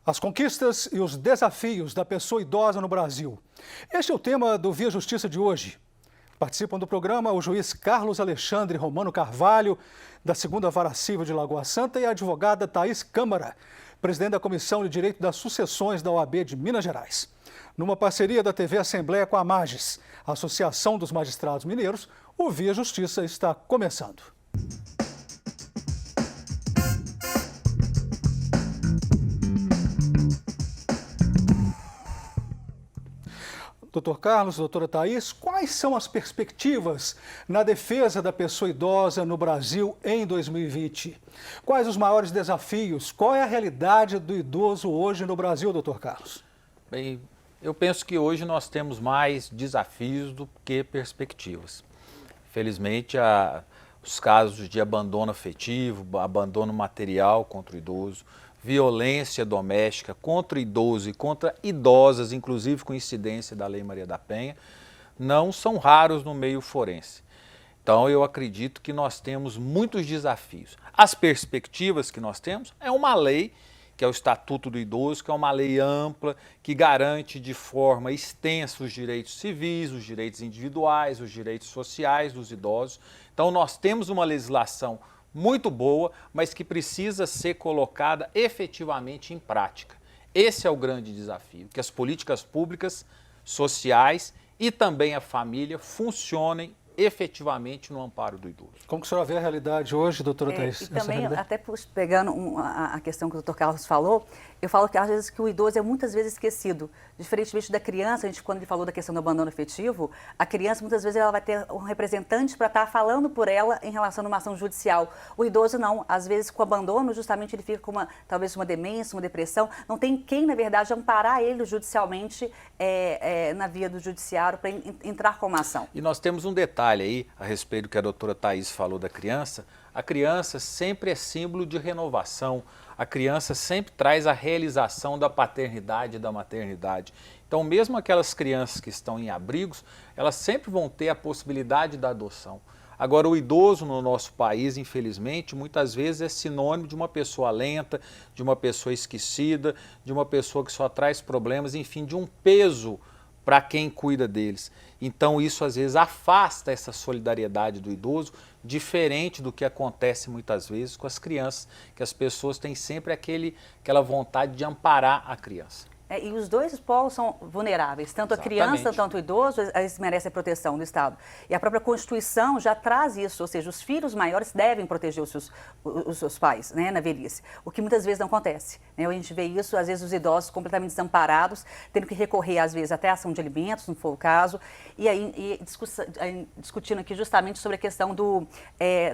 As conquistas e os desafios da pessoa idosa no Brasil. Este é o tema do Via Justiça de hoje. Participam do programa o juiz Carlos Alexandre Romano Carvalho, da 2ª Vara Civil de Lagoa Santa, e a advogada Thaís Câmara, presidente da Comissão de Direito das Sucessões da OAB de Minas Gerais. Numa parceria da TV Assembleia com a Magis, a Associação dos Magistrados Mineiros, o Via Justiça está começando. Doutor Carlos, doutora Thaís, quais são as perspectivas na defesa da pessoa idosa no Brasil em 2020? Quais os maiores desafios? Qual é a realidade do idoso hoje no Brasil, doutor Carlos? Bem, eu penso que hoje nós temos mais desafios do que perspectivas. Infelizmente, os casos de abandono afetivo, abandono material contra o idoso, violência doméstica contra idoso e contra idosas, inclusive com incidência da Lei Maria da Penha, não são raros no meio forense. Então, eu acredito que nós temos muitos desafios. As perspectivas que nós temos é uma lei, que é o Estatuto do Idoso, que é uma lei ampla, que garante de forma extensa os direitos civis, os direitos individuais, os direitos sociais dos idosos. Então, nós temos uma legislação muito boa, mas que precisa ser colocada efetivamente em prática. Esse é o grande desafio, que as políticas públicas, sociais e também a família funcionem efetivamente no amparo do idoso. Como que a senhora vê a realidade hoje, doutora Thaís? E também, até pegando a questão que o doutor Carlos falou, eu falo que às vezes que o idoso é muitas vezes esquecido. Diferentemente da criança, quando ele falou da questão do abandono afetivo, a criança muitas vezes ela vai ter um representante para estar falando por ela em relação a uma ação judicial. O idoso não, às vezes com o abandono justamente ele fica com talvez uma demência, uma depressão, não tem quem na verdade amparar ele judicialmente na via do judiciário para entrar com uma ação. E nós temos um detalhe aí a respeito do que a doutora Thaís falou da criança. A criança sempre é símbolo de renovação, a criança sempre traz a realização da paternidade e da maternidade. Então, mesmo aquelas crianças que estão em abrigos, elas sempre vão ter a possibilidade da adoção. Agora, o idoso no nosso país, infelizmente, muitas vezes é sinônimo de uma pessoa lenta, de uma pessoa esquecida, de uma pessoa que só traz problemas, enfim, de um peso para quem cuida deles. Então, isso às vezes afasta essa solidariedade do idoso, diferente do que acontece muitas vezes com as crianças, que as pessoas têm sempre aquela vontade de amparar a criança. E os dois polos são vulneráveis, tanto a criança, tanto o idoso, eles merecem a proteção do Estado. E a própria Constituição já traz isso, ou seja, os filhos maiores devem proteger os seus pais, né, na velhice, o que muitas vezes não acontece. Né? A gente vê isso, às vezes os idosos completamente desamparados, tendo que recorrer, às vezes, até a ação de alimentos, se não for o caso, e aí discutindo aqui justamente sobre a questão do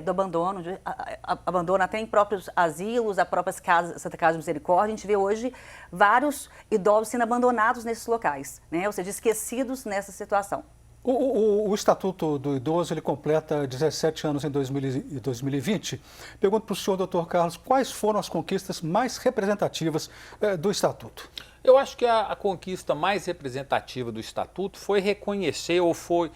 abandono, abandono até em próprios asilos, a própria Santa Casa de Misericórdia. A gente vê hoje vários idosos sendo abandonados nesses locais, né? Ou seja, esquecidos nessa situação. O Estatuto do Idoso, ele completa 17 anos em 2020. Pergunto para o senhor, doutor Carlos, quais foram as conquistas mais representativas do Estatuto? Eu acho que a conquista mais representativa do Estatuto foi reconhecer ou foi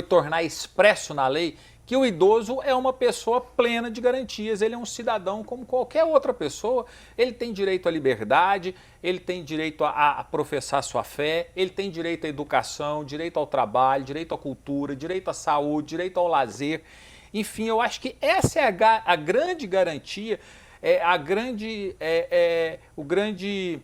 tornar expresso na lei que o idoso é uma pessoa plena de garantias, ele é um cidadão como qualquer outra pessoa, ele tem direito à liberdade, ele tem direito a professar sua fé, ele tem direito à educação, direito ao trabalho, direito à cultura, direito à saúde, direito ao lazer. Enfim, eu acho que essa é a grande garantia, o grande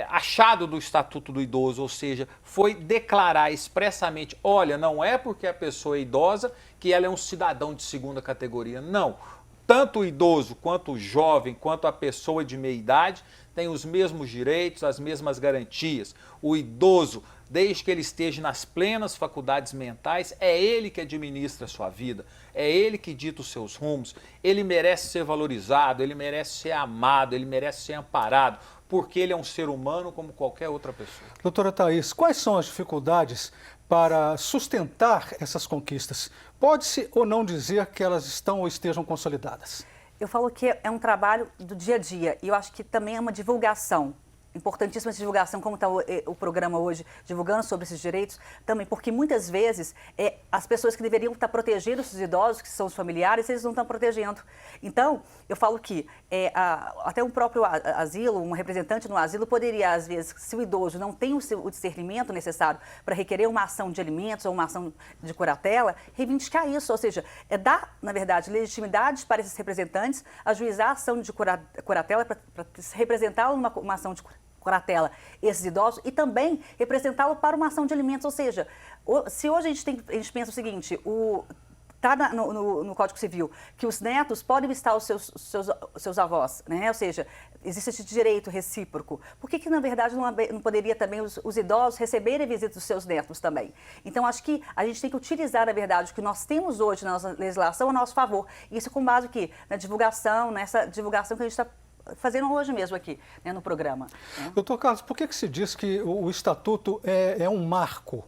achado do Estatuto do Idoso, ou seja, foi declarar expressamente, olha, não é porque a pessoa é idosa que ela é um cidadão de segunda categoria, não. Tanto o idoso, quanto o jovem, quanto a pessoa de meia idade têm os mesmos direitos, as mesmas garantias. O idoso, desde que ele esteja nas plenas faculdades mentais, é ele que administra a sua vida, é ele que dita os seus rumos, ele merece ser valorizado, ele merece ser amado, ele merece ser amparado, porque ele é um ser humano como qualquer outra pessoa. Doutora Thaís, quais são as dificuldades para sustentar essas conquistas? Pode-se ou não dizer que elas estão ou estejam consolidadas? Eu falo que é um trabalho do dia a dia e eu acho que também é uma divulgação. importantíssima essa divulgação, como está o programa hoje, divulgando sobre esses direitos, também porque muitas vezes as pessoas que deveriam estar protegendo esses idosos, que são os familiares, eles não estão protegendo. Então, eu falo que até um próprio asilo, um representante no asilo poderia, às vezes, se o idoso não tem o discernimento necessário para requerer uma ação de alimentos ou uma ação de curatela, reivindicar isso, ou seja, dar, na verdade, legitimidade para esses representantes ajuizar a ação de curatela para representá-lo numa ação de curatela, esses idosos, e também representá-lo para uma ação de alimentos, ou seja, se hoje a gente pensa o seguinte, está no Código Civil que os netos podem visitar os seus avós, né? Ou seja, existe esse direito recíproco. Por que na verdade, não poderia também os idosos receberem a visita dos seus netos também? Então, acho que a gente tem que utilizar, na verdade, o que nós temos hoje na nossa legislação a nosso favor. Isso com base aqui, na divulgação, nessa divulgação que a gente está fazendo hoje mesmo aqui, né, no programa. Né? Doutor Carlos, por que se diz que o Estatuto é um marco,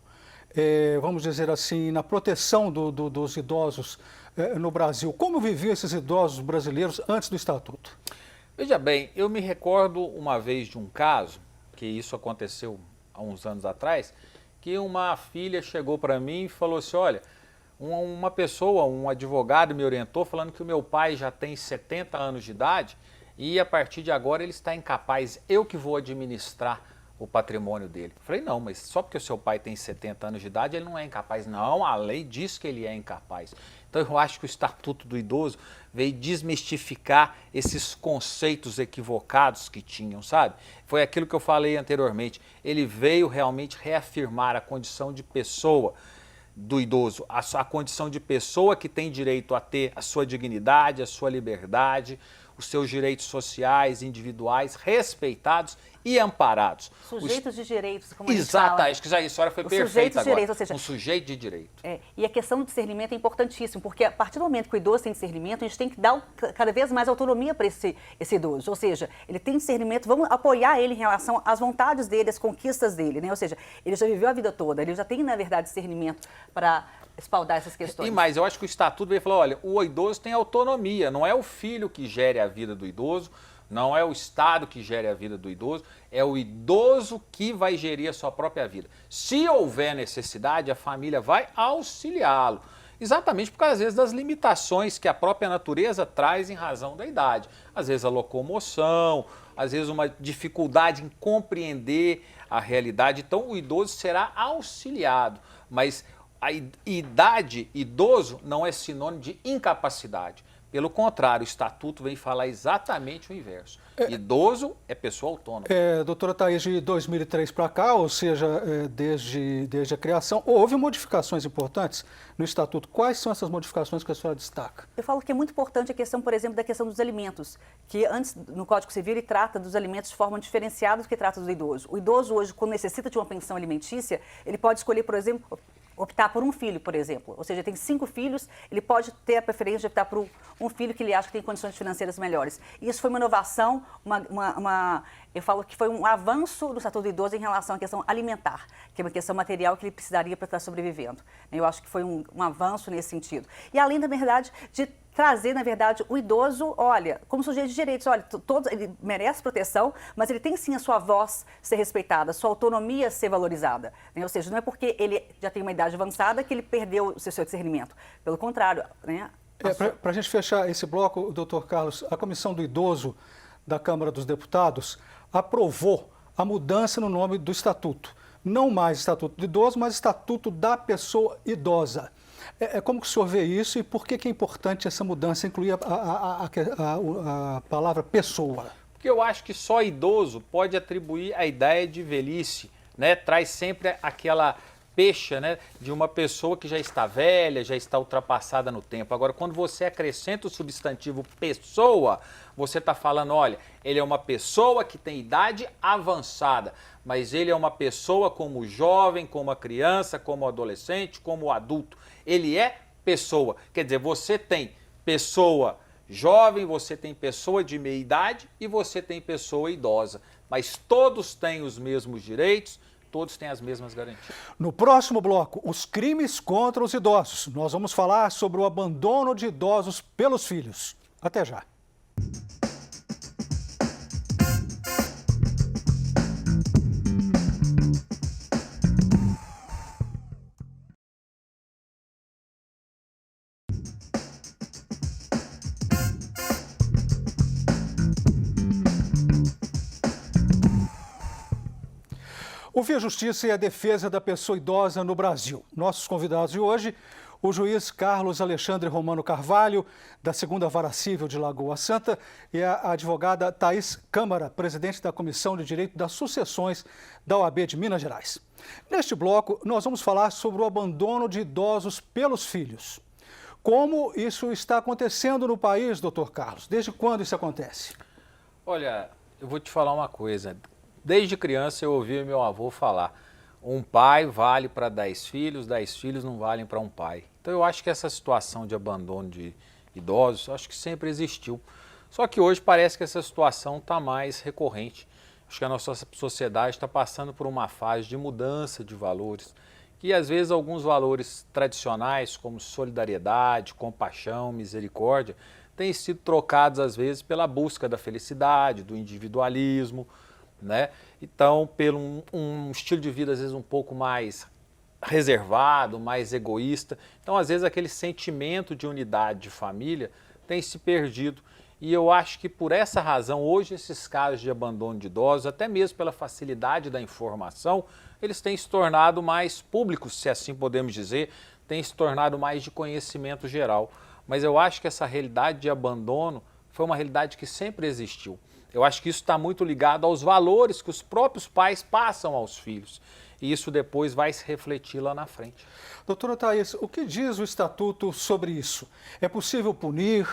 vamos dizer assim, na proteção dos idosos no Brasil? Como viviam esses idosos brasileiros antes do Estatuto? Veja bem, eu me recordo uma vez de um caso, que isso aconteceu há uns anos atrás, que uma filha chegou para mim e falou assim, olha, uma pessoa, um advogado me orientou falando que o meu pai já tem 70 anos de idade e a partir de agora ele está incapaz, eu que vou administrar o patrimônio dele. Eu falei, não, mas só porque o seu pai tem 70 anos de idade, ele não é incapaz. Não, a lei diz que ele é incapaz. Então eu acho que o Estatuto do Idoso veio desmistificar esses conceitos equivocados que tinham, sabe? Foi aquilo que eu falei anteriormente. Ele veio realmente reafirmar a condição de pessoa do idoso, a condição de pessoa que tem direito a ter a sua dignidade, a sua liberdade, os seus direitos sociais, individuais, respeitados e amparados. Sujeitos de direitos, como a gente Exato, fala. acho que a história foi perfeita sujeitos de agora. direitos, ou seja, um sujeito de direito. E a questão do discernimento é importantíssimo, porque a partir do momento que o idoso tem discernimento, a gente tem que dar cada vez mais autonomia para esse idoso. Ou seja, ele tem discernimento, vamos apoiar ele em relação às vontades dele, às conquistas dele, né? Ou seja, ele já viveu a vida toda, ele já tem, na verdade, discernimento para espaldar essas questões. E mais, eu acho que o Estatuto veio falar, olha, o idoso tem autonomia, não é o filho que gere a vida do idoso, não é o Estado que gere a vida do idoso, é o idoso que vai gerir a sua própria vida. Se houver necessidade, a família vai auxiliá-lo. Exatamente porque, às vezes, das limitações que a própria natureza traz em razão da idade. Às vezes a locomoção, às vezes uma dificuldade em compreender a realidade. Então, o idoso será auxiliado, mas a idade, idoso, não é sinônimo de incapacidade. Pelo contrário, o Estatuto vem falar exatamente o inverso. Idoso é pessoa autônoma. Doutora Thaís, de 2003 para cá, ou seja, desde a criação, houve modificações importantes no Estatuto. Quais são essas modificações que a senhora destaca? Eu falo que é muito importante a questão, por exemplo, da questão dos alimentos, que antes, no Código Civil, ele trata dos alimentos de forma diferenciada do que trata do idoso. O idoso hoje, quando necessita de uma pensão alimentícia, ele pode escolher, por exemplo, optar por um filho, por exemplo. Ou seja, tem 5 filhos, ele pode ter a preferência de optar por um filho que ele acha que tem condições financeiras melhores. E isso foi uma inovação, eu falo que foi um avanço do Estatuto do Idoso em relação à questão alimentar, que é uma questão material que ele precisaria para estar sobrevivendo. Eu acho que foi um avanço nesse sentido. E além, da verdade, de trazer, na verdade, o idoso, olha, como sujeito de direitos, olha, ele merece proteção, mas ele tem sim a sua voz ser respeitada, a sua autonomia ser valorizada. Né? Ou seja, não é porque ele já tem uma idade avançada que ele perdeu o seu discernimento. Pelo contrário, né? Para a gente fechar esse bloco, doutor Carlos, a Comissão do Idoso da Câmara dos Deputados aprovou a mudança no nome do Estatuto. Não mais Estatuto do Idoso, mas Estatuto da Pessoa Idosa. Como que o senhor vê isso e por que é importante essa mudança, incluir a palavra pessoa? Porque eu acho que só idoso pode atribuir a ideia de velhice, né? Traz sempre aquela pecha, né, de uma pessoa que já está velha, já está ultrapassada no tempo. Agora, quando você acrescenta o substantivo pessoa, você está falando, olha, ele é uma pessoa que tem idade avançada, mas ele é uma pessoa como jovem, como a criança, como adolescente, como adulto. Ele é pessoa. Quer dizer, você tem pessoa jovem, você tem pessoa de meia idade e você tem pessoa idosa. Mas todos têm os mesmos direitos, todos têm as mesmas garantias. No próximo bloco, os crimes contra os idosos. Nós vamos falar sobre o abandono de idosos pelos filhos. Até já. O Via Justiça e a defesa da pessoa idosa no Brasil. Nossos convidados de hoje, o juiz Carlos Alexandre Romano Carvalho, da 2ª Vara Civil de Lagoa Santa, e a advogada Thaís Câmara, presidente da Comissão de Direito das Sucessões da OAB de Minas Gerais. Neste bloco, nós vamos falar sobre o abandono de idosos pelos filhos. Como isso está acontecendo no país, doutor Carlos? Desde quando isso acontece? Olha, eu vou te falar uma coisa. Desde criança eu ouvi meu avô falar: um pai vale para 10 filhos não valem para um pai. Então eu acho que essa situação de abandono de idosos, acho que sempre existiu. Só que hoje parece que essa situação está mais recorrente. Acho que a nossa sociedade está passando por uma fase de mudança de valores, que às vezes alguns valores tradicionais, como solidariedade, compaixão, misericórdia, têm sido trocados às vezes pela busca da felicidade, do individualismo, né? Então, pelo um estilo de vida às vezes um pouco mais reservado, mais egoísta. Então, às vezes aquele sentimento de unidade de família tem se perdido. E eu acho que por essa razão, hoje esses casos de abandono de idosos, até mesmo pela facilidade da informação, eles têm se tornado mais públicos, se assim podemos dizer, têm se tornado mais de conhecimento geral. Mas eu acho que essa realidade de abandono foi uma realidade que sempre existiu. Eu acho que isso está muito ligado aos valores que os próprios pais passam aos filhos. E isso depois vai se refletir lá na frente. Doutora Thaís, o que diz o Estatuto sobre isso? É possível punir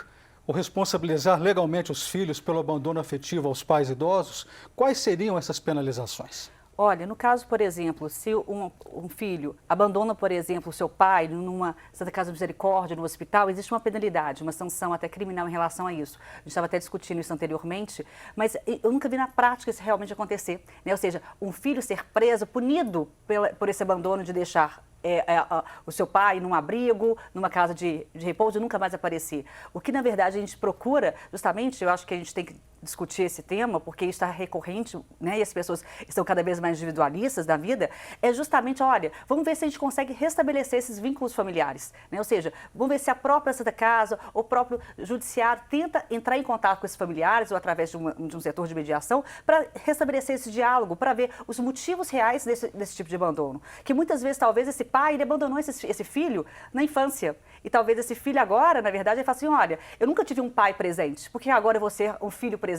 ou responsabilizar legalmente os filhos pelo abandono afetivo aos pais idosos? Quais seriam essas penalizações? Olha, no caso, por exemplo, se um filho abandona, por exemplo, o seu pai numa Santa Casa de Misericórdia, no hospital, existe uma penalidade, uma sanção até criminal em relação a isso. A gente estava até discutindo isso anteriormente, mas eu nunca vi na prática isso realmente acontecer, né? Ou seja, um filho ser preso, punido por esse abandono de deixar o seu pai num abrigo, numa casa de repouso e nunca mais aparecer. O que, na verdade, a gente procura, justamente, eu acho que a gente tem que discutir esse tema, porque isso está recorrente, né, e as pessoas estão cada vez mais individualistas da vida, é justamente, olha, vamos ver se a gente consegue restabelecer esses vínculos familiares, né? Ou seja, vamos ver se a própria Santa Casa, o próprio judiciário tenta entrar em contato com esses familiares ou através de um setor de mediação para restabelecer esse diálogo, para ver os motivos reais desse tipo de abandono. Que muitas vezes, talvez, esse pai, ele abandonou esse filho na infância. E talvez esse filho agora, na verdade, ele fala assim, olha, eu nunca tive um pai presente, porque agora eu vou ser um filho presente.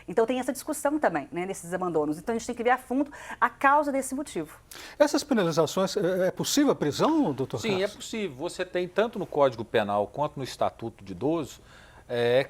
Então tem essa discussão também, né, nesses abandonos. Então a gente tem que ver a fundo a causa desse motivo. Essas penalizações, é possível a prisão, doutor Carlos? Sim, é possível. Você tem tanto no Código Penal quanto no Estatuto de Idoso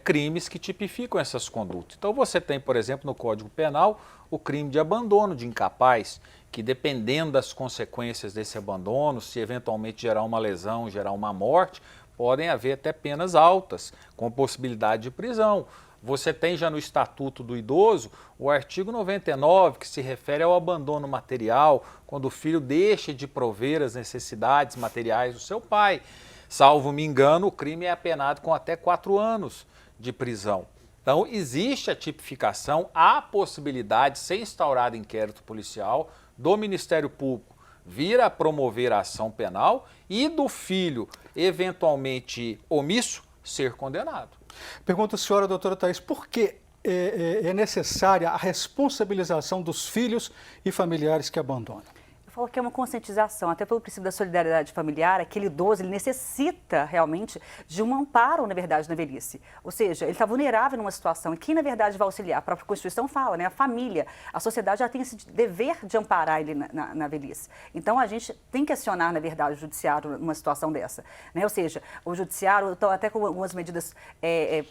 crimes que tipificam essas condutas. Então você tem, por exemplo, no Código Penal, o crime de abandono de incapaz, que dependendo das consequências desse abandono, se eventualmente gerar uma lesão, gerar uma morte, podem haver até penas altas, com possibilidade de prisão. Você tem já no Estatuto do Idoso o artigo 99, que se refere ao abandono material, quando o filho deixa de prover as necessidades materiais do seu pai. Salvo me engano, o crime é apenado com até 4 anos de prisão. Então, existe a tipificação, há a possibilidade, ser instaurado inquérito policial, do Ministério Público vir a promover a ação penal e do filho, eventualmente omisso, ser condenado. Pergunto à senhora, doutora Thaís, por que é necessária a responsabilização dos filhos e familiares que abandonam? Eu falo que é uma conscientização, até pelo princípio da solidariedade familiar, aquele idoso, ele necessita realmente de um amparo, na verdade, na velhice. Ou seja, ele está vulnerável numa situação e quem, na verdade, vai auxiliar? A própria Constituição fala, né? A família, a sociedade já tem esse dever de amparar ele na velhice. Então, a gente tem que acionar, na verdade, o judiciário numa situação dessa, né? Ou seja, o judiciário, então, até com algumas medidas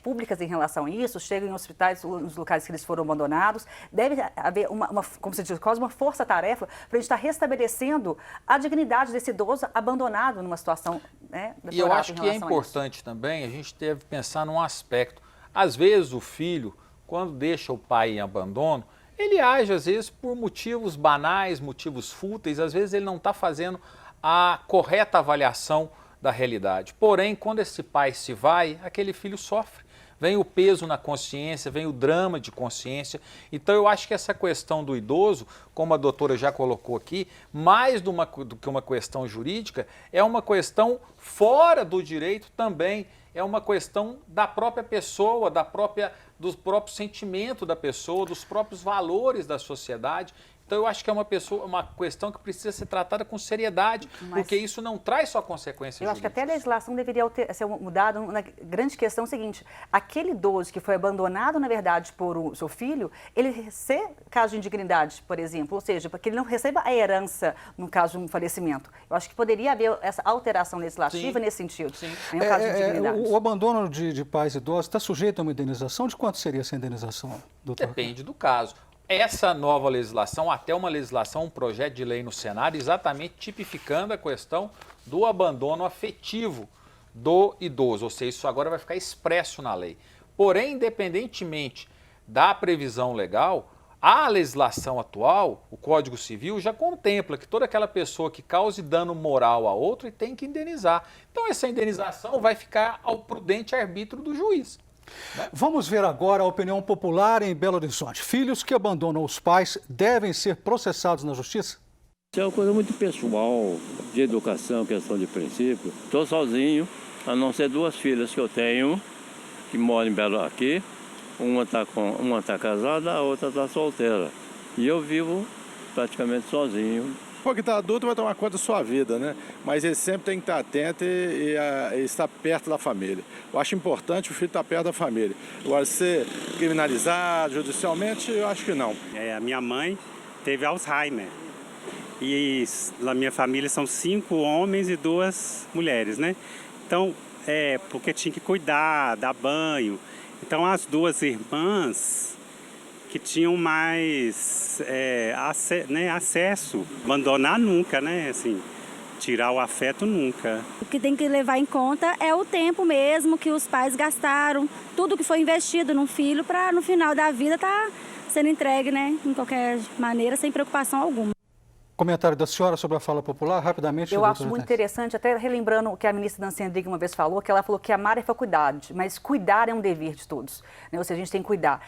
públicas em relação a isso, chegam em hospitais, nos locais que eles foram abandonados, deve haver como se diz, quase uma força-tarefa para a gente estar restabelecendo a dignidade desse idoso abandonado numa situação, né, e eu acho que é importante também, a gente deve pensar num aspecto. Às vezes o filho, quando deixa o pai em abandono, ele age às vezes por motivos banais, motivos fúteis, às vezes ele não está fazendo a correta avaliação da realidade. Porém, quando esse pai se vai, aquele filho sofre. Vem o peso na consciência, vem o drama de consciência. Então eu acho que essa questão do idoso, como a doutora já colocou aqui, mais do que uma questão jurídica, é uma questão fora do direito também. É uma questão da própria pessoa, do próprio sentimento da pessoa, dos próprios valores da sociedade Então eu acho que é uma questão que precisa ser tratada com seriedade, porque isso não traz só consequências jurídicas. Acho que até a legislação deveria ser mudada. Uma grande questão é o seguinte, aquele idoso que foi abandonado, na verdade, por o seu filho, ele ser caso de indignidade, por exemplo, ou seja, para que ele não receba a herança no caso de um falecimento. Eu acho que poderia haver essa alteração legislativa nesse sentido. Sim. Em um caso de indignidade. O abandono de pais idosos está sujeito a uma indenização? De quanto seria essa indenização, doutor? Depende do caso. Essa nova legislação, até uma legislação, um projeto de lei no Senado, exatamente tipificando a questão do abandono afetivo do idoso, ou seja, isso agora vai ficar expresso na lei. Porém, independentemente da previsão legal, a legislação atual, o Código Civil, já contempla que toda aquela pessoa que cause dano moral a outro tem que indenizar. Então, essa indenização vai ficar ao prudente arbítrio do juiz. Vamos ver agora a opinião popular em Belo Horizonte. Filhos que abandonam os pais devem ser processados na justiça? Isso é uma coisa muito pessoal, de educação, questão de princípio. Estou sozinho, a não ser 2 filhas que eu tenho, que moram em Belo aqui. Uma tá casada, a outra está solteira. E eu vivo praticamente sozinho. Pô, que está adulto vai tomar conta da sua vida, né? Mas ele sempre tem que estar atento e estar perto da família. Eu acho importante o filho estar perto da família. Agora, ser criminalizado judicialmente, eu acho que não. A minha mãe teve Alzheimer. E na minha família são 5 homens e 2 mulheres, né? Então, porque tinha que cuidar, dar banho. Então, as 2 irmãs que tinham mais acesso, abandonar nunca, né? Assim, tirar o afeto nunca. O que tem que levar em conta é o tempo mesmo que os pais gastaram, tudo que foi investido num filho para no final da vida estar sendo entregue, né? Em qualquer maneira, sem preocupação alguma. Comentário da senhora sobre a fala popular, rapidamente. Eu acho muito interessante, até relembrando o que a ministra Nancy Andrighi uma vez falou, que ela falou que amar é faculdade, mas cuidar é um dever de todos. Né? Ou seja, a gente tem que cuidar.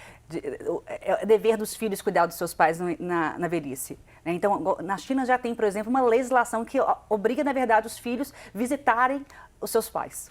É dever dos filhos cuidar dos seus pais na velhice. Né? Então, na China já tem, por exemplo, uma legislação que obriga, na verdade, os filhos visitarem os seus pais.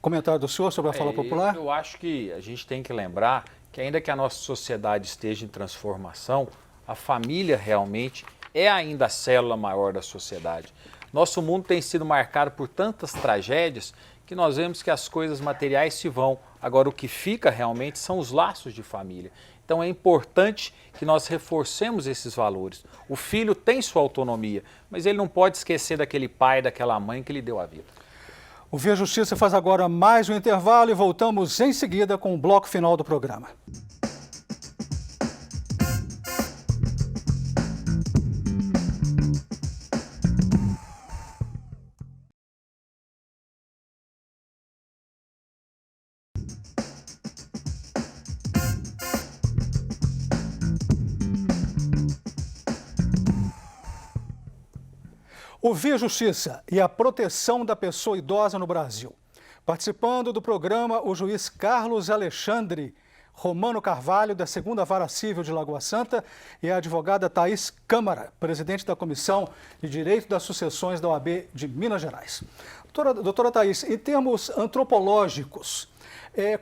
Comentário do senhor sobre a fala popular? Eu acho que a gente tem que lembrar que ainda que a nossa sociedade esteja em transformação, a família realmente é ainda a célula maior da sociedade. Nosso mundo tem sido marcado por tantas tragédias que nós vemos que as coisas materiais se vão. Agora, o que fica realmente são os laços de família. Então, é importante que nós reforcemos esses valores. O filho tem sua autonomia, mas ele não pode esquecer daquele pai, daquela mãe que lhe deu a vida. O Via Justiça faz agora mais um intervalo e voltamos em seguida com o bloco final do programa. O Via Justiça e a proteção da pessoa idosa no Brasil. Participando do programa, o juiz Carlos Alexandre Romano Carvalho, da 2ª Vara Civil de Lagoa Santa, e a advogada Thaís Câmara, presidente da Comissão de Direito das Sucessões da OAB de Minas Gerais. Doutora Thaís, em termos antropológicos,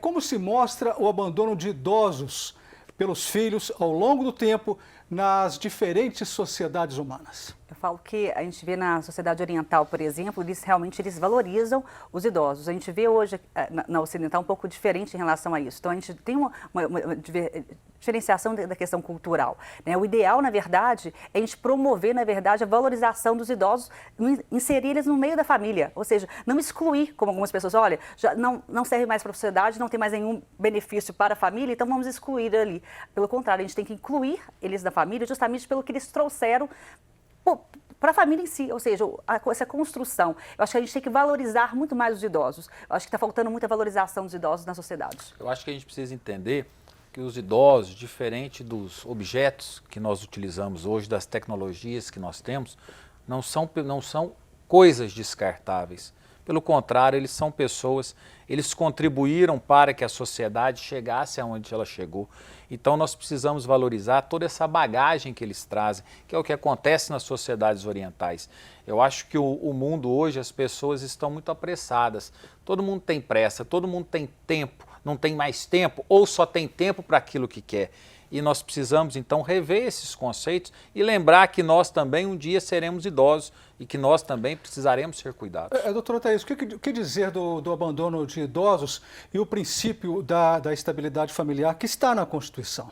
como se mostra o abandono de idosos pelos filhos ao longo do tempo nas diferentes sociedades humanas? Eu falo que a gente vê na sociedade oriental, por exemplo, eles valorizam os idosos. A gente vê hoje na ocidental um pouco diferente em relação a isso. Então, a gente tem uma diferenciação da questão cultural. Né? O ideal, na verdade, é a gente promover, na verdade, a valorização dos idosos, inserir eles no meio da família. Ou seja, não excluir, como algumas pessoas, olha, já não serve mais para a sociedade, não tem mais nenhum benefício para a família, então vamos excluir ali. Pelo contrário, a gente tem que incluir eles na família justamente pelo que eles trouxeram para a família em si, ou seja, essa construção. Eu acho que a gente tem que valorizar muito mais os idosos. Eu acho que está faltando muita valorização dos idosos na sociedade. Eu acho que a gente precisa entender que os idosos, diferente dos objetos que nós utilizamos hoje, das tecnologias que nós temos, não são coisas descartáveis. Pelo contrário, eles são pessoas, eles contribuíram para que a sociedade chegasse aonde ela chegou. Então nós precisamos valorizar toda essa bagagem que eles trazem, que é o que acontece nas sociedades orientais. Eu acho que o mundo hoje, as pessoas estão muito apressadas. Todo mundo tem pressa, todo mundo tem tempo, não tem mais tempo ou só tem tempo para aquilo que quer. e nós precisamos então rever esses conceitos e lembrar que nós também um dia seremos idosos e que nós também precisaremos ser cuidados. Doutora Thaís, o que dizer do abandono de idosos e o princípio da estabilidade familiar que está na Constituição?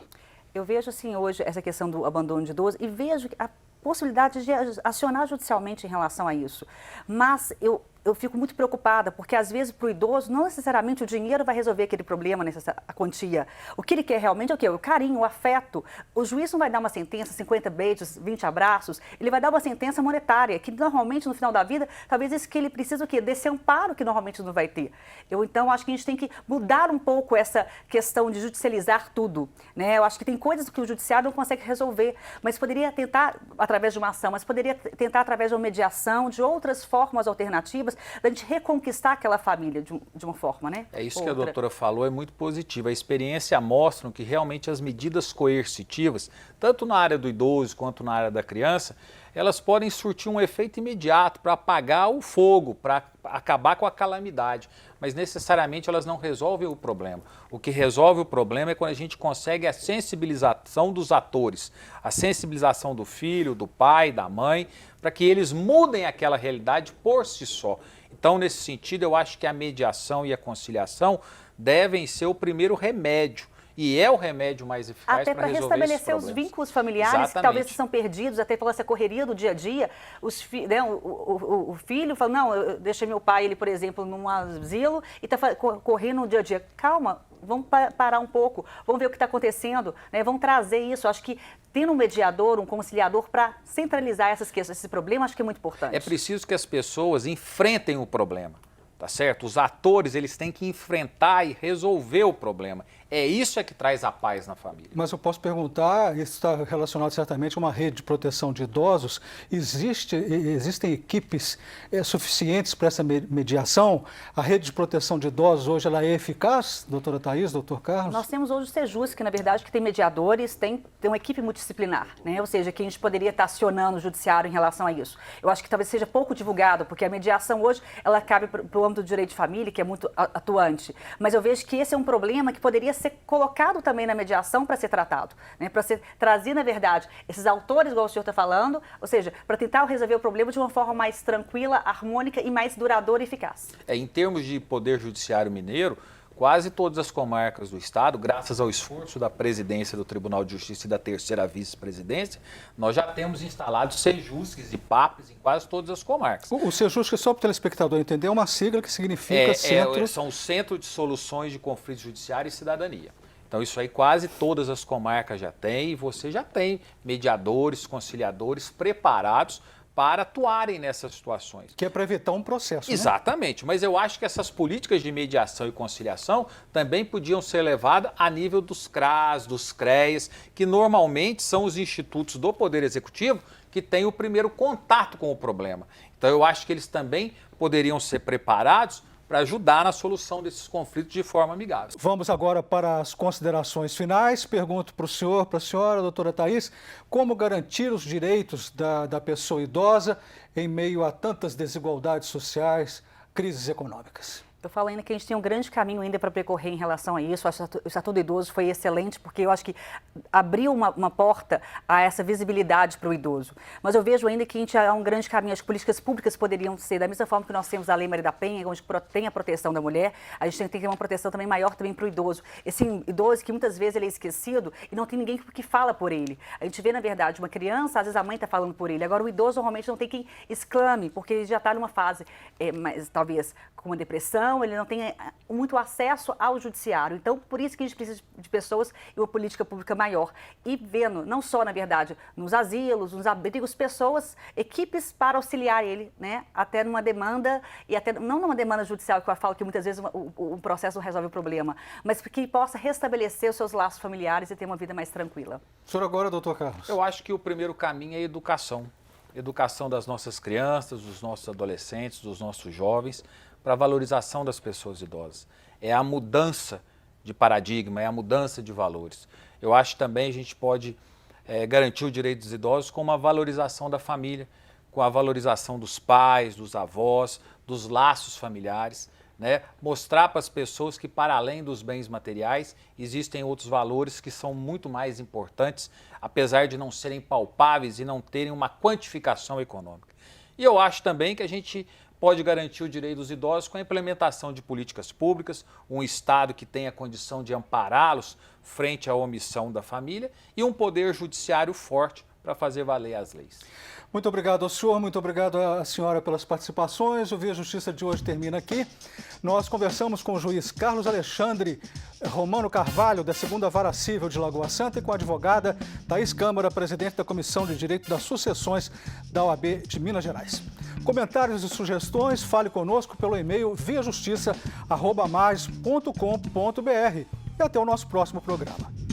Eu vejo assim hoje essa questão do abandono de idosos e vejo a possibilidade de acionar judicialmente em relação a isso. Mas eu fico muito preocupada, porque às vezes para o idoso não necessariamente o dinheiro vai resolver aquele problema, a quantia. O que ele quer realmente é o quê? O carinho, o afeto. O juiz não vai dar uma sentença, 50 beijos, 20 abraços, ele vai dar uma sentença monetária, que normalmente no final da vida, talvez isso que ele precisa o quê? Desse amparo que normalmente não vai ter. Eu então acho que a gente tem que mudar um pouco essa questão de judicializar tudo, né? Eu acho que tem coisas que o judiciário não consegue resolver, mas poderia tentar através de uma ação, mas poderia tentar através de uma mediação, de outras formas alternativas, da gente reconquistar aquela família de uma forma, né? É isso que a doutora falou, é muito positivo. A experiência mostra que realmente as medidas coercitivas, tanto na área do idoso quanto na área da criança, elas podem surtir um efeito imediato para apagar o fogo, para acabar com a calamidade, mas necessariamente elas não resolvem o problema. O que resolve o problema é quando a gente consegue a sensibilização dos atores, a sensibilização do filho, do pai, da mãe, para que eles mudem aquela realidade por si só. Então, nesse sentido, eu acho que a mediação e a conciliação devem ser o primeiro remédio. E é o remédio mais eficaz para resolver esses problemas. Até para restabelecer os vínculos familiares, exatamente, que talvez são perdidos, até pela essa correria do dia a dia. O filho fala, não, eu deixei meu pai, ele, por exemplo, num asilo e está correndo no dia a dia. Calma, vamos parar um pouco, vamos ver o que está acontecendo, né? Vamos trazer isso. Acho que tendo um mediador, um conciliador para centralizar essas questões, esse problema, acho que é muito importante. É preciso que as pessoas enfrentem o problema. Tá certo? Os atores, eles têm que enfrentar e resolver o problema. É isso que traz a paz na família. Mas eu posso perguntar, isso está relacionado certamente a uma rede de proteção de idosos, existem equipes suficientes para essa mediação? A rede de proteção de idosos hoje ela é eficaz, doutora Thaís, doutor Carlos? Nós temos hoje o Sejus, que na verdade que tem mediadores, tem uma equipe multidisciplinar, né? Ou seja, que a gente poderia estar acionando o judiciário em relação a isso. Eu acho que talvez seja pouco divulgado, porque a mediação hoje, ela cabe para o âmbito do direito de família, que é muito atuante. Mas eu vejo que esse é um problema que poderia ser colocado também na mediação para ser tratado, né? Para ser trazido, na verdade, esses autores, igual o senhor está falando, ou seja, para tentar resolver o problema de uma forma mais tranquila, harmônica e mais duradoura e eficaz. Em termos de poder judiciário mineiro, quase todas as comarcas do estado, graças ao esforço da presidência do Tribunal de Justiça e da terceira vice-presidência, nós já temos instalados Sejusques e PAPs em quase todas as comarcas. O Sejusque, só para o telespectador entender, é uma sigla que significa centro... São o Centro de Soluções de Conflitos Judiciários e Cidadania. Então isso aí quase todas as comarcas já têm, e você já tem mediadores, conciliadores preparados para atuarem nessas situações. Que é para evitar um processo, exatamente, né? Mas eu acho que essas políticas de mediação e conciliação também podiam ser levadas a nível dos CRAS, dos CREAs, que normalmente são os institutos do Poder Executivo que têm o primeiro contato com o problema. Então eu acho que eles também poderiam ser preparados para ajudar na solução desses conflitos de forma amigável. Vamos agora para as considerações finais. Pergunto para o senhor, para a senhora, doutora Thaís, como garantir os direitos da pessoa idosa em meio a tantas desigualdades sociais, crises econômicas? Eu falo ainda que a gente tem um grande caminho ainda para percorrer em relação a isso. Acho que o Estatuto do Idoso foi excelente, porque eu acho que abriu uma porta a essa visibilidade para o idoso. Mas eu vejo ainda que a gente há um grande caminho. As políticas públicas poderiam ser, da mesma forma que nós temos a Lei Maria da Penha, onde tem a proteção da mulher, a gente tem que ter uma proteção também maior também para o idoso. Esse idoso que muitas vezes ele é esquecido e não tem ninguém que fala por ele. A gente vê, na verdade, uma criança, às vezes a mãe está falando por ele. Agora, o idoso normalmente não tem quem exclame, porque ele já está numa fase, mas, talvez, com uma depressão, ele não tem muito acesso ao judiciário. Então, por isso que a gente precisa de pessoas e uma política pública maior. E vendo, não só, na verdade, nos asilos, nos abrigos, pessoas, equipes para auxiliar ele, né? Até numa demanda, e até não numa demanda judicial, que eu falo que muitas vezes o processo não resolve o problema, mas que ele possa restabelecer os seus laços familiares e ter uma vida mais tranquila. O senhor agora, doutor Carlos? Eu acho que o primeiro caminho é a educação. Educação das nossas crianças, dos nossos adolescentes, dos nossos jovens, para a valorização das pessoas idosas. É a mudança de paradigma, é a mudança de valores. Eu acho que também a gente pode garantir o direito dos idosos com uma valorização da família, com a valorização dos pais, dos avós, dos laços familiares. né? Mostrar para as pessoas que, para além dos bens materiais, existem outros valores que são muito mais importantes, apesar de não serem palpáveis e não terem uma quantificação econômica. E eu acho também que a gente pode garantir o direito dos idosos com a implementação de políticas públicas, um Estado que tenha condição de ampará-los frente à omissão da família e um poder judiciário forte para fazer valer as leis. Muito obrigado ao senhor, muito obrigado à senhora pelas participações. O Via Justiça de hoje termina aqui. Nós conversamos com o juiz Carlos Alexandre Romano Carvalho, da 2ª Vara Civil de Lagoa Santa, e com a advogada Thaís Câmara, presidente da Comissão de Direito das Sucessões da OAB de Minas Gerais. Comentários e sugestões, fale conosco pelo e-mail viajustiça@mais.com.br. E até o nosso próximo programa.